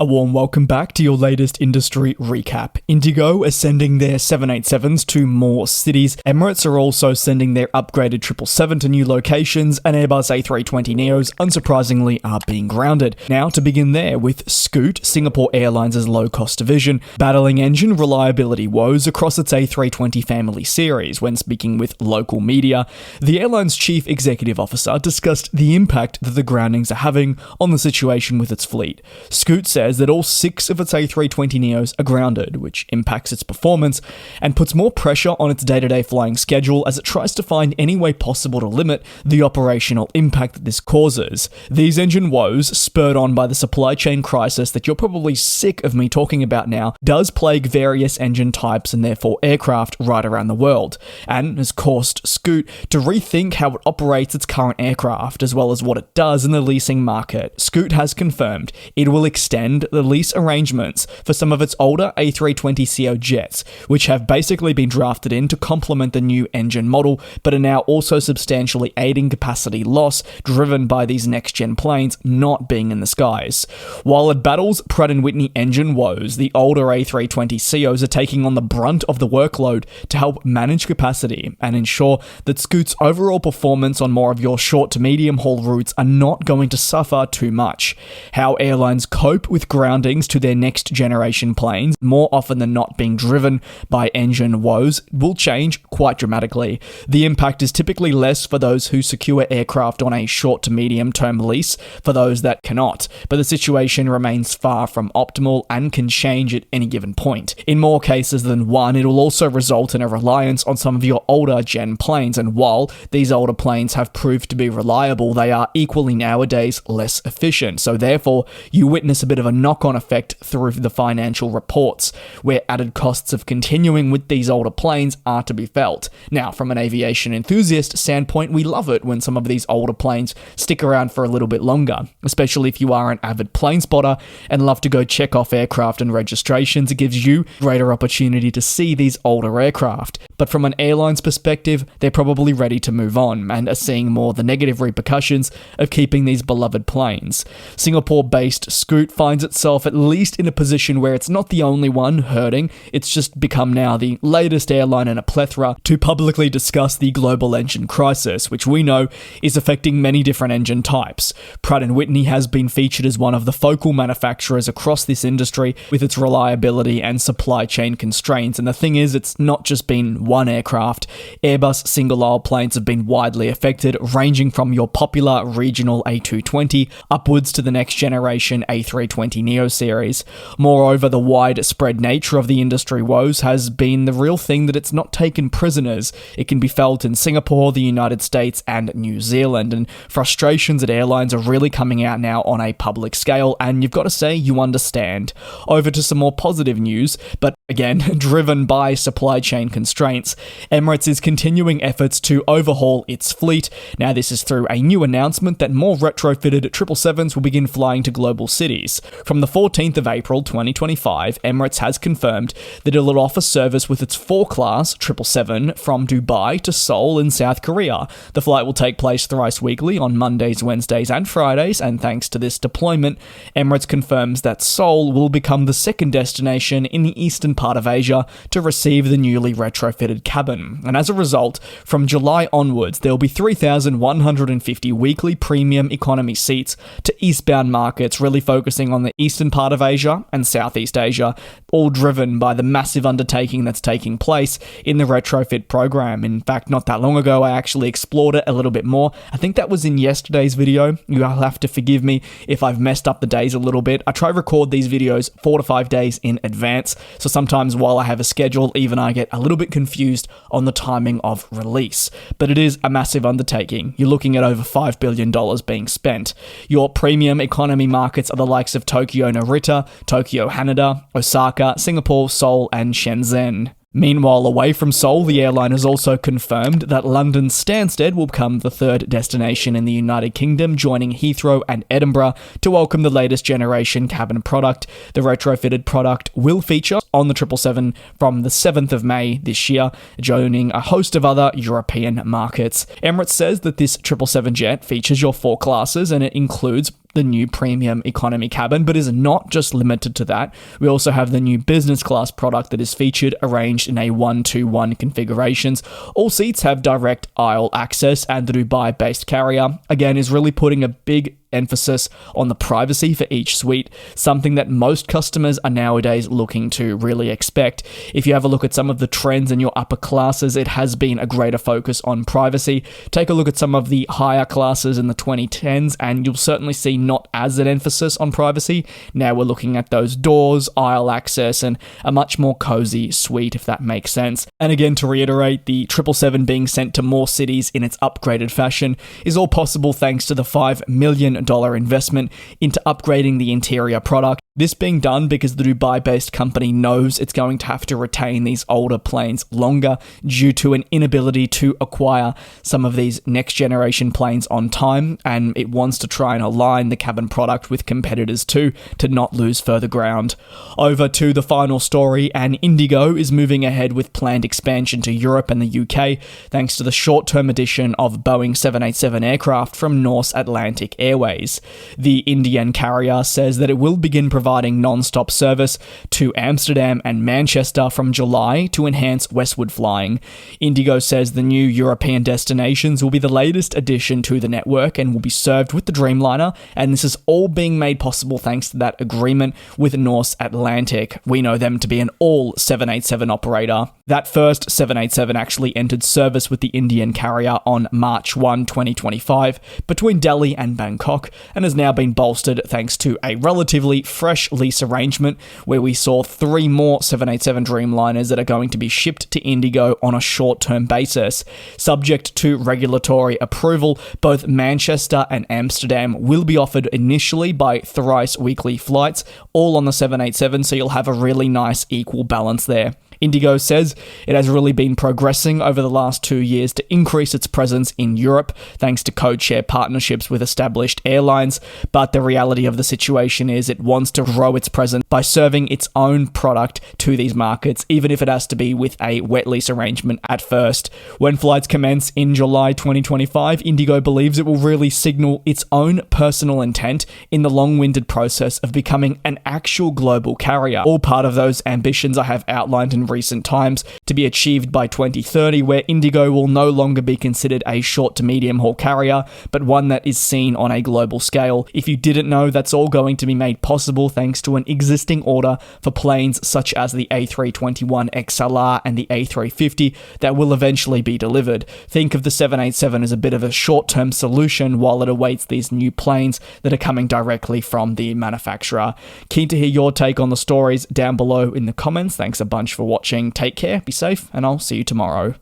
A warm welcome back to your latest industry recap. IndiGo are sending their 787s to more cities. Emirates are also sending their upgraded 777 to new locations, and Airbus A320neos, unsurprisingly, are being grounded. Now, to begin there with Scoot, Singapore Airlines' low-cost division, battling engine reliability woes across its A320 family series. When speaking with local media, the airline's chief executive officer discussed the impact that the groundings are having on the situation with its fleet. Scoot says that all 6 of its A320neos are grounded, which impacts its performance and puts more pressure on its day-to-day flying schedule as it tries to find any way possible to limit the operational impact that this causes. These engine woes, spurred on by the supply chain crisis that you're probably sick of me talking about now, does plague various engine types and therefore aircraft right around the world, and has caused Scoot to rethink how it operates its current aircraft as well as what it does in the leasing market. Scoot has confirmed it will extend the lease arrangements for some of its older A320ceo jets, which have basically been drafted in to complement the new engine model, but are now also substantially aiding capacity loss driven by these next-gen planes not being in the skies. While it battles Pratt Whitney engine woes, the older A320ceos are taking on the brunt of the workload to help manage capacity and ensure that Scoot's overall performance on more of your short to medium haul routes are not going to suffer too much. How airlines cope with groundings to their next generation planes, more often than not being driven by engine woes, will change quite dramatically. The impact is typically less for those who secure aircraft on a short to medium term lease for those that cannot, but the situation remains far from optimal and can change at any given point. In more cases than one, it will also result in a reliance on some of your older gen planes, and while these older planes have proved to be reliable, they are equally nowadays less efficient. So therefore, you witness a bit of a knock-on effect through the financial reports, where added costs of continuing with these older planes are to be felt. Now, from an aviation enthusiast standpoint, we love it when some of these older planes stick around for a little bit longer, especially if you are an avid plane spotter and love to go check off aircraft and registrations. It gives you greater opportunity to see these older aircraft. But from an airline's perspective, they're probably ready to move on and are seeing more the negative repercussions of keeping these beloved planes. Singapore-based Scoot finds itself at least in a position where it's not the only one hurting. It's just become now the latest airline in a plethora to publicly discuss the global engine crisis, which we know is affecting many different engine types. Pratt Whitney has been featured as one of the focal manufacturers across this industry with its reliability and supply chain constraints. And the thing is, it's not just been one aircraft. Airbus single-aisle planes have been widely affected, ranging from your popular regional A220 upwards to the next generation A320neo series. Moreover, the widespread nature of the industry woes has been the real thing that it's not taken prisoners. It can be felt in Singapore, the United States, and New Zealand, and frustrations at airlines are really coming out now on a public scale, and you've got to say you understand. Over to some more positive news, but again, driven by supply chain constraints, Emirates is continuing efforts to overhaul its fleet. Now, this is through a new announcement that more retrofitted 777s will begin flying to global cities. From the 14th of April 2025, Emirates has confirmed that it will offer service with its 4-class 777 from Dubai to Seoul in South Korea. The flight will take place thrice weekly on Mondays, Wednesdays, and Fridays, and thanks to this deployment, Emirates confirms that Seoul will become the second destination in the eastern part of Asia to receive the newly retrofitted cabin. And as a result, from July onwards, there will be 3,150 weekly premium economy seats to eastbound markets, really focusing on the eastern part of Asia and Southeast Asia, all driven by the massive undertaking that's taking place in the retrofit program. In fact, not that long ago, I actually explored it a little bit more. I think that was in yesterday's video. You'll have to forgive me if I've messed up the days a little bit. I try to record these videos 4 to 5 days in advance, so sometimes while I have a schedule, even I get a little bit confused on the timing of release. But it is a massive undertaking. You're looking at over $5 billion being spent. Your premium economy markets are the likes of Tokyo Narita, Tokyo Haneda, Osaka, Singapore, Seoul, and Shenzhen. Meanwhile, away from Seoul, the airline has also confirmed that London's Stansted will become the third destination in the United Kingdom, joining Heathrow and Edinburgh to welcome the latest generation cabin product. The retrofitted product will feature on the 777 from the 7th of May this year, joining a host of other European markets. Emirates says that this 777 jet features your 4 classes, and it includes the new premium economy cabin, but is not just limited to that. We also have the new business class product that is featured, arranged in a 1-2-1 configurations. All seats have direct aisle access, and the Dubai-based carrier, again, is really putting a big emphasis on the privacy for each suite, something that most customers are nowadays looking to really expect. If you have a look at some of the trends in your upper classes, it has been a greater focus on privacy. Take a look at some of the higher classes in the 2010s, and you'll certainly see not as an emphasis on privacy. Now we're looking at those doors, aisle access, and a much more cozy suite, if that makes sense. And again, to reiterate, the 777 being sent to more cities in its upgraded fashion is all possible thanks to the $5 million investment into upgrading the interior product. This being done because the Dubai-based company knows it's going to have to retain these older planes longer due to an inability to acquire some of these next-generation planes on time, and it wants to try and align the cabin product with competitors too, to not lose further ground. Over to the final story, and IndiGo is moving ahead with planned expansion to Europe and the UK, thanks to the short-term addition of Boeing 787 aircraft from Norse Atlantic Airways. The Indian carrier says that it will begin providing non-stop service to Amsterdam and Manchester from July to enhance westward flying. IndiGo says the new European destinations will be the latest addition to the network and will be served with the Dreamliner, and this is all being made possible thanks to that agreement with Norse Atlantic. We know them to be an all 787 operator. That first 787 actually entered service with the Indian carrier on March 1, 2025 between Delhi and Bangkok, and has now been bolstered thanks to a relatively fresh lease arrangement where we saw 3 more 787 Dreamliners that are going to be shipped to IndiGo on a short-term basis. Subject to regulatory approval, both Manchester and Amsterdam will be offered initially by thrice weekly flights, all on the 787, so you'll have a really nice equal balance there. IndiGo says it has really been progressing over the last 2 years to increase its presence in Europe thanks to code-share partnerships with established airlines, but the reality of the situation is it wants to grow its presence by serving its own product to these markets, even if it has to be with a wet lease arrangement at first. When flights commence in July 2025, IndiGo believes it will really signal its own personal intent in the long-winded process of becoming an actual global carrier, all part of those ambitions I have outlined in recent times to be achieved by 2030, where IndiGo will no longer be considered a short to medium haul carrier, but one that is seen on a global scale. If you didn't know, that's all going to be made possible thanks to an existing order for planes such as the A321XLR and the A350 that will eventually be delivered. Think of the 787 as a bit of a short-term solution while it awaits these new planes that are coming directly from the manufacturer. Keen to hear your take on the stories down below in the comments. Thanks a bunch for watching. Take care, be safe, and I'll see you tomorrow.